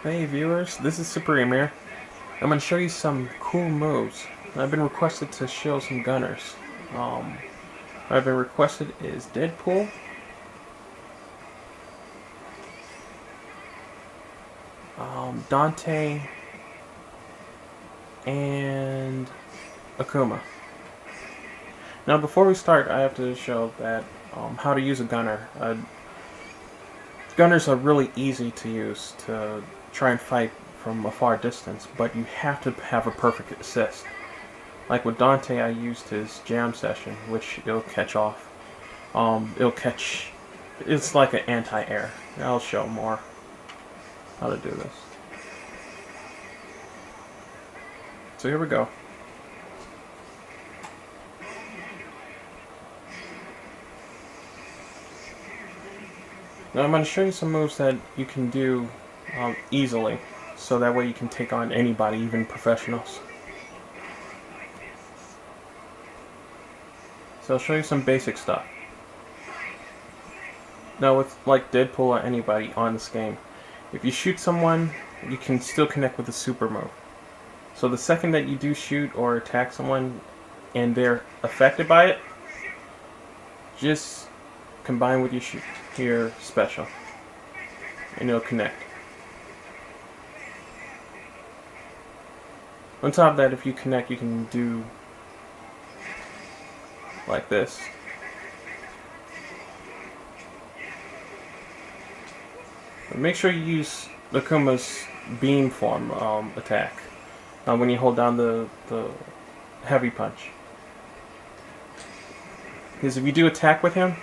Hey viewers, this is Supreme here. I'm going to show you some cool moves. I've been requested to show some gunners. What I've been requested is Deadpool, Dante, and Akuma. Now before we start, I have to show that how to use a gunner. Gunners are really easy to use to try and fight from a far distance, but you have to have a perfect assist. Like with Dante, I used his jam session, which it'll catch off. It'll catch. It's like an anti-air. I'll show more how to do this. So here we go. Now I'm going to show you some moves that you can do easily, so that way you can take on anybody, even professionals. So I'll show you some basic stuff. Now with like Deadpool or anybody on this game, if you shoot someone, you can still connect with a super move. So the second that you do shoot or attack someone and they're affected by it, just combine with your special and it'll connect. On top of that, if you connect, you can do like this. But make sure you use Akuma's beam form attack when you hold down the heavy punch. Because if you do attack with him,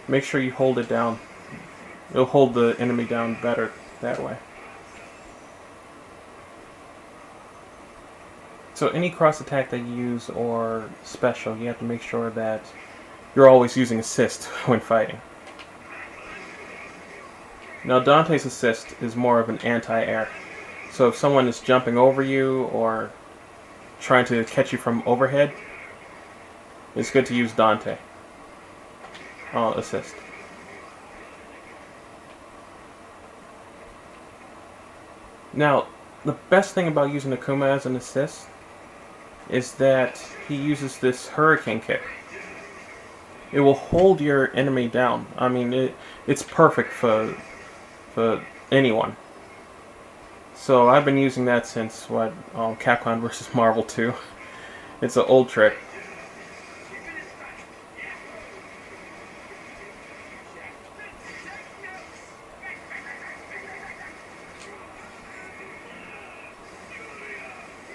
make sure you hold it down. It'll hold the enemy down better that way. So any cross attack that you use or special, you have to make sure that you're always using assist when fighting. Now Dante's assist is more of an anti-air. So if someone is jumping over you or trying to catch you from overhead, it's good to use Dante assist. Now, the best thing about using Akuma as an assist is that he uses this hurricane kick. It will hold your enemy down. I mean, it's perfect for anyone. So I've been using that since Capcom vs. Marvel 2. It's an old trick.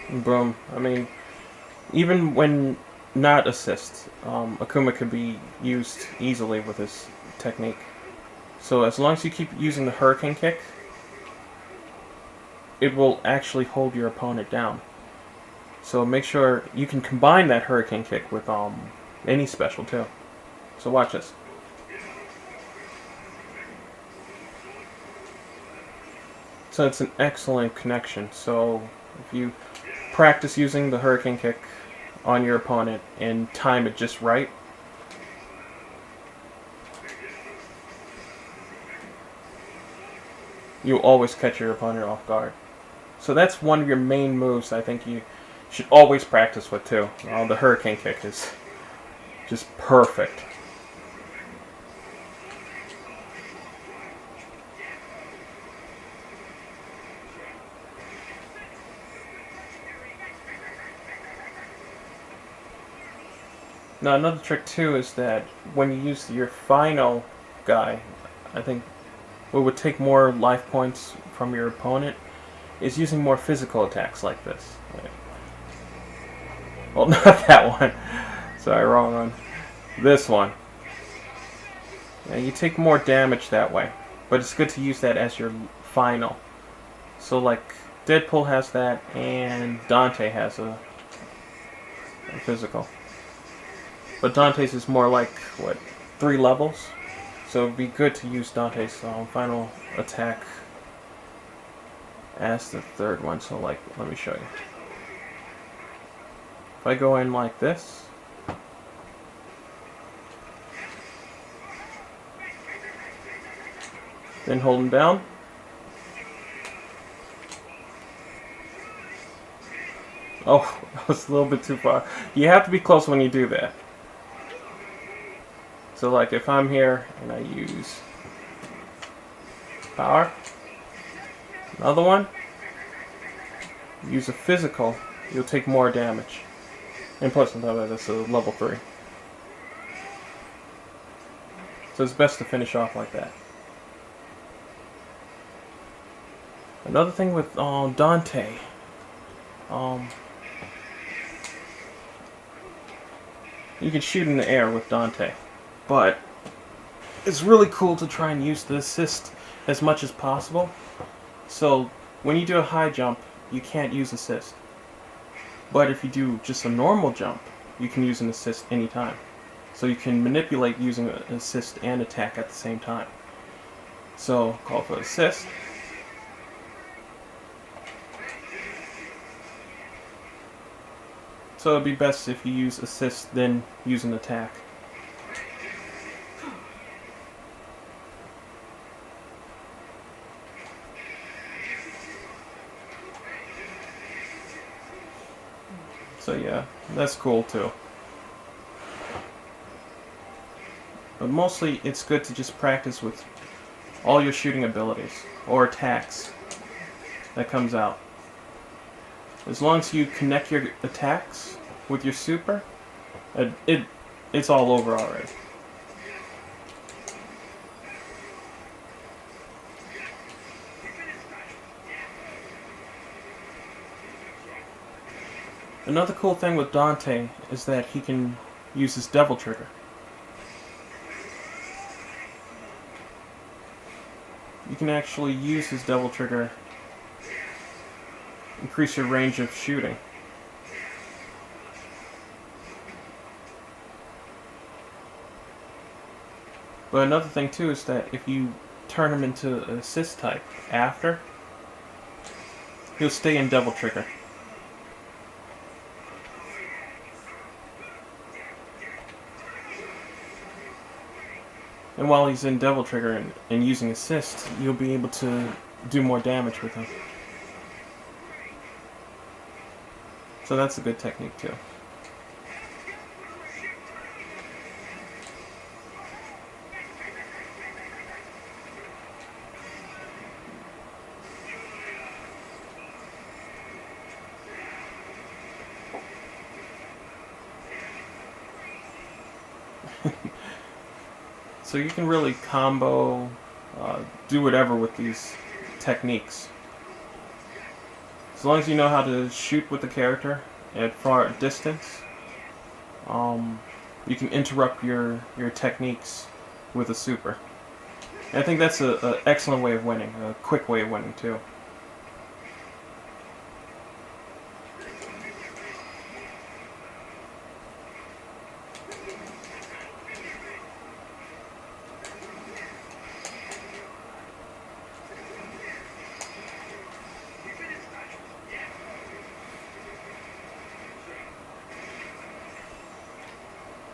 Boom. I mean, even when not assist, Akuma could be used easily with this technique. So as long as you keep using the hurricane kick, it will actually hold your opponent down. So make sure you can combine that hurricane kick with any special too. So watch this. So it's an excellent connection. So if you practice using the hurricane kick on your opponent and time it just right, you'll always catch your opponent off guard. So that's one of your main moves I think you should always practice with too. The hurricane kick is just perfect. Now another trick too is that when you use your final guy, I think what would take more life points from your opponent is using more physical attacks like this. Well, not that one. Sorry, wrong one. This one. Yeah, you take more damage that way, but it's good to use that as your final. So like Deadpool has that, and Dante has a physical. But Dante's is more like, what, 3 levels? So it'd be good to use Dante's final attack as the 3rd one. So like, let me show you. If I go in like this, then hold him down, Oh, that was a little bit too far. You have to be close when you do that. So like if I'm here and I use power, another one, use a physical, you'll take more damage. And plus on top of that, that's a level 3. So it's best to finish off like that. Another thing with Dante, you can shoot in the air with Dante, but it's really cool to try and use the assist as much as possible. So when you do a high jump, you can't use assist. But if you do just a normal jump, you can use an assist anytime. So you can manipulate using an assist and attack at the same time. So call for assist. So it'd be best if you use assist, then use an attack. So yeah, that's cool too. But mostly it's good to just practice with all your shooting abilities or attacks that comes out. As long as you connect your attacks with your super, it's all over already. Another cool thing with Dante is that he can use his devil trigger. You can actually use his devil trigger, increase your range of shooting. But another thing too is that if you turn him into an assist type after, he'll stay in devil trigger. And while he's in devil trigger and using assist, you'll be able to do more damage with him. So that's a good technique too. So you can really combo, do whatever with these techniques. As long as you know how to shoot with the character at far distance, you can interrupt your techniques with a super. And I think that's an excellent way of winning, a quick way of winning too.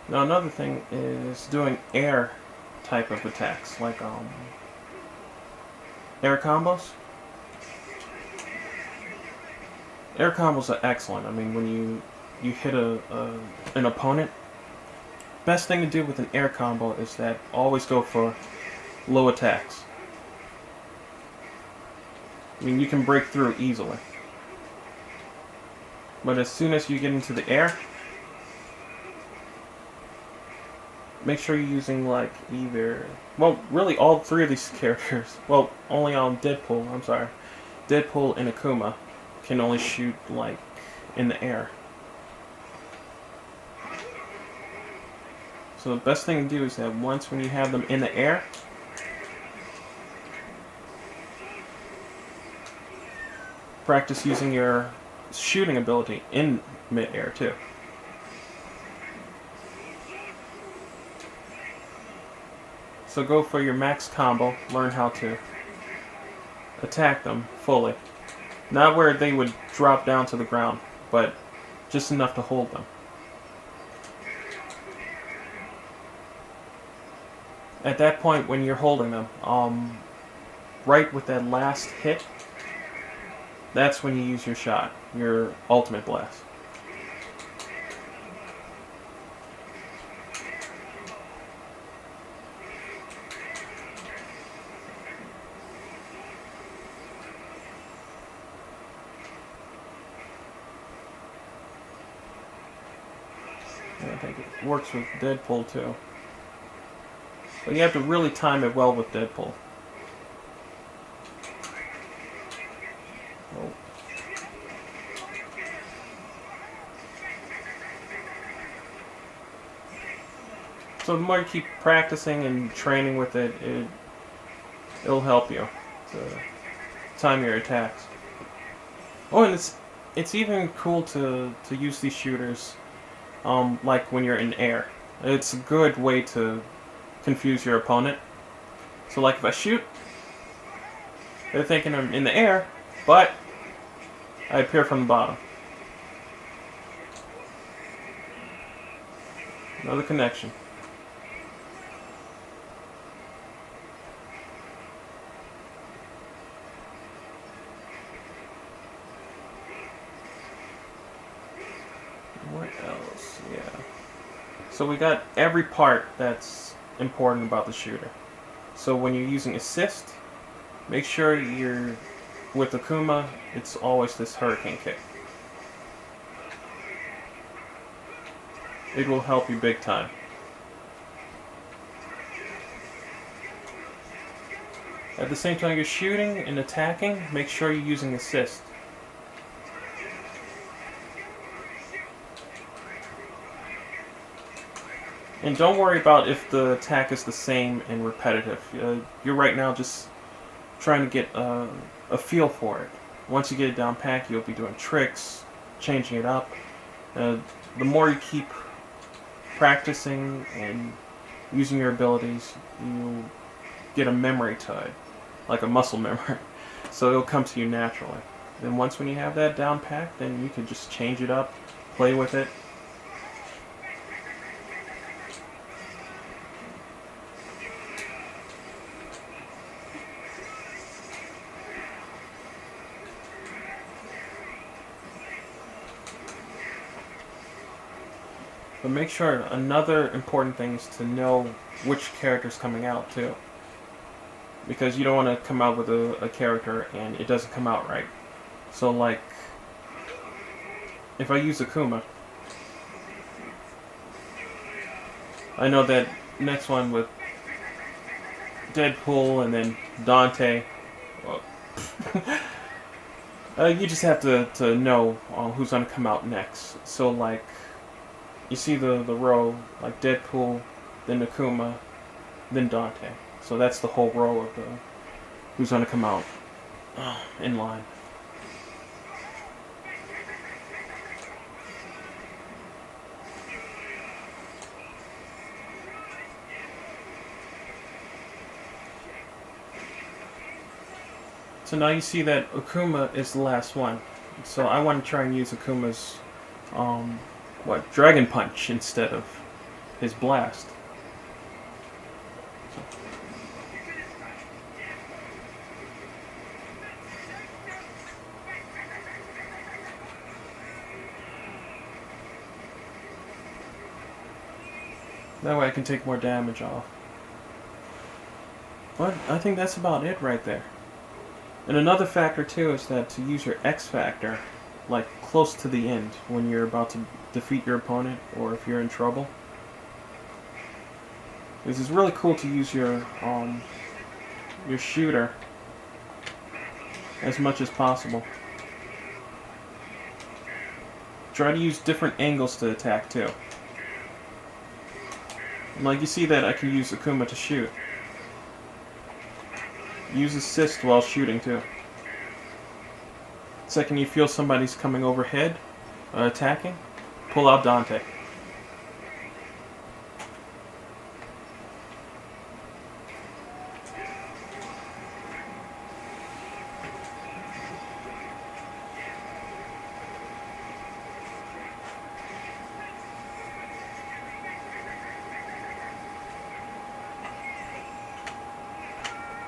Now another thing is doing air type of attacks, like air combos. Air combos are excellent. I mean, when you hit an opponent, best thing to do with an air combo is that always go for low attacks. I mean, you can break through easily. But as soon as you get into the air, make sure you're using like either, well, really all 3 of these characters. Well, only on Deadpool, I'm sorry. Deadpool and Akuma can only shoot like in the air. So the best thing to do is that once when you have them in the air, practice using your shooting ability in mid-air too. So go for your max combo, learn how to attack them fully. Not where they would drop down to the ground, but just enough to hold them. At that point when you're holding them, right with that last hit, that's when you use your shot, your ultimate blast. I think it works with Deadpool too. But you have to really time it well with Deadpool. Oh. So the more you keep practicing and training with it, it'll help you to time your attacks. Oh, and it's even cool to use these shooters, like when you're in air. It's a good way to confuse your opponent. So like if I shoot, they're thinking I'm in the air, but I appear from the bottom. Another connection. What else? Yeah. So we got every part that's important about the shooter. So when you're using assist, make sure you're with Akuma, it's always this hurricane kick. It will help you big time. At the same time you're shooting and attacking, make sure you're using assist. And don't worry about if the attack is the same and repetitive. You're right now just trying to get a feel for it. Once you get it down pat, you'll be doing tricks, changing it up. The more you keep practicing and using your abilities, you'll get a memory to it, like a muscle memory. So it'll come to you naturally. Then once when you have that down pat, then you can just change it up, play with it. But make sure another important thing is to know which character's coming out too. Because you don't want to come out with a character and it doesn't come out right. So like, if I use Akuma, I know that next one with Deadpool and then Dante, you just have to know who's going to come out next. So like, you see the row, like Deadpool, then Akuma, then Dante. So that's the whole row of who's going to come out in line. So now you see that Akuma is the last one. So I want to try and use Akuma's Dragon Punch instead of his blast. That way I can take more damage off. But I think that's about it right there. And another factor too is that to use your X factor, like close to the end, when you're about to defeat your opponent or if you're in trouble. This is really cool to use your shooter as much as possible. Try to use different angles to attack too. Like you see that I can use Akuma to shoot. Use assist while shooting too. Second you feel somebody's coming overhead, attacking, pull out Dante.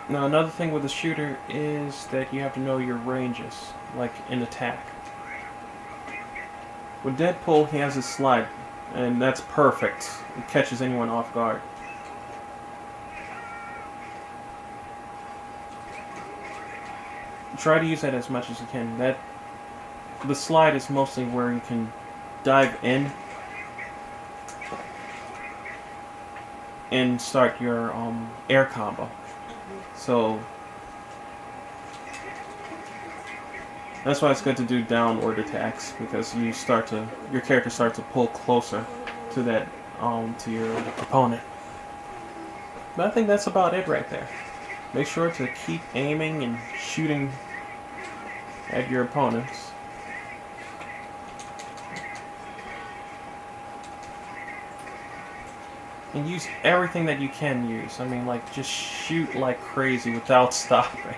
Now another thing with the shooter is that you have to know your ranges, like in attack. With Deadpool, he has his slide, and that's perfect. It catches anyone off guard. Try to use that as much as you can. The slide is mostly where you can dive in and start your air combo. So that's why it's good to do downward attacks, because your character starts to pull closer to that to your opponent. But I think that's about it right there. Make sure to keep aiming and shooting at your opponents. And use everything that you can use. I mean, like, just shoot like crazy without stopping.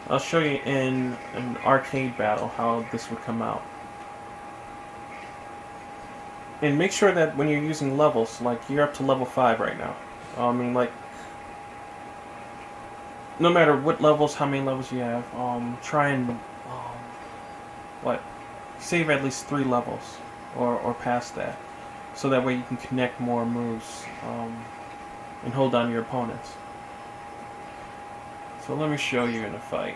I'll show you in an arcade battle how this would come out. And make sure that when you're using levels, like, you're up to level 5 right now. I mean, like, no matter what levels, how many levels you have, try and, save at least 3 levels, or past that. So that way you can connect more moves, and hold on your opponents. So let me show you in a fight.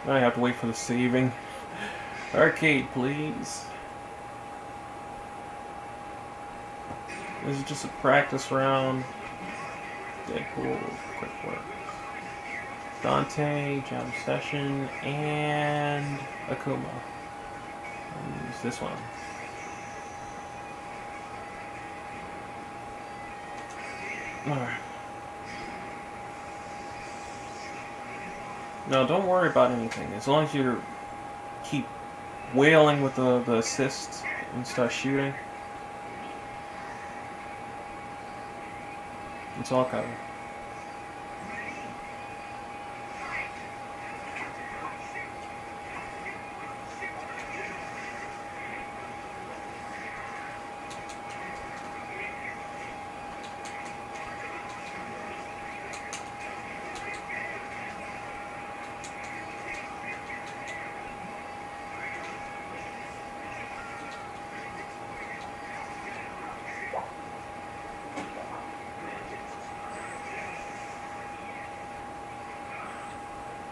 Now I have to wait for the saving. Arcade, please. This is just a practice round. Deadpool, quick work. Dante, jam session, and Akuma. I'll use this one. Alright. Now don't worry about anything. As long as you keep wailing with the assist and start shooting, it's all covered.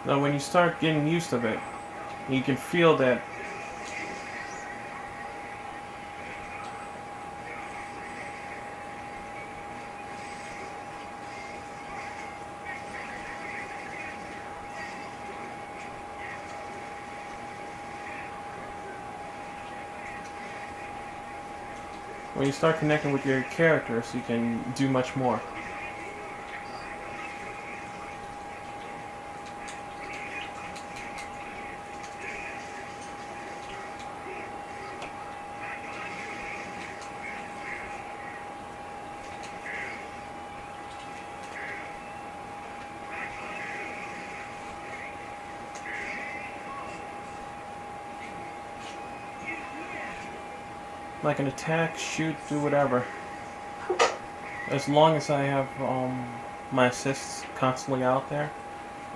Now when you start getting used to it, you can feel that when you start connecting with your characters, you can do much more. Like an attack, shoot, do whatever. As long as I have my assists constantly out there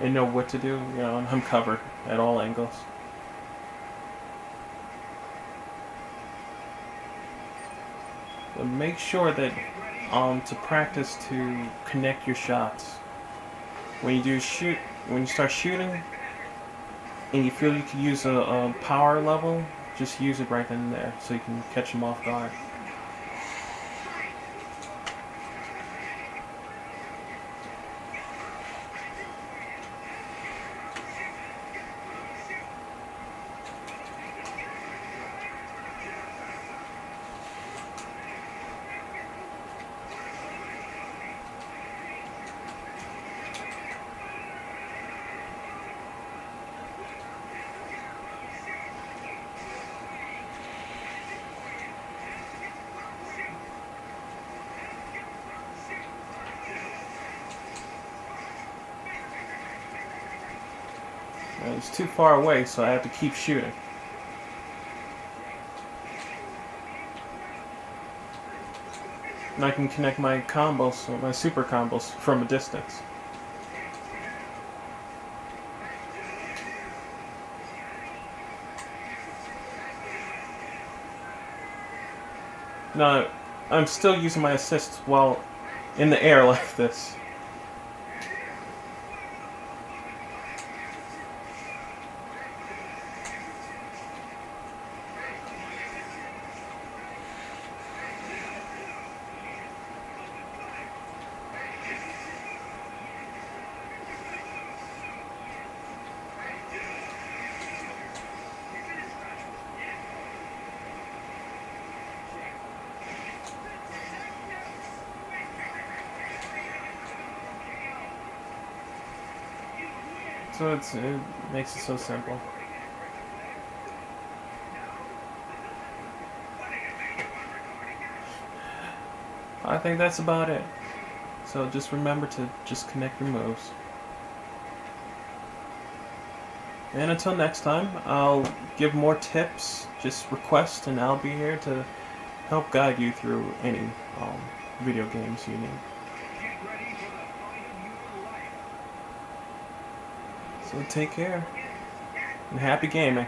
and know what to do, and I'm covered at all angles. But make sure that to practice to connect your shots. When you start shooting, and you feel you can use a power level, just use it right then and there so you can catch them off guard. It's too far away, so I have to keep shooting. And I can connect my combos, my super combos, from a distance. No, I'm still using my assist while in the air like this. So it makes it so simple. I think that's about it. So just remember to just connect your moves. And until next time, I'll give more tips, just request, and I'll be here to help guide you through any video games you need. So take care, and happy gaming.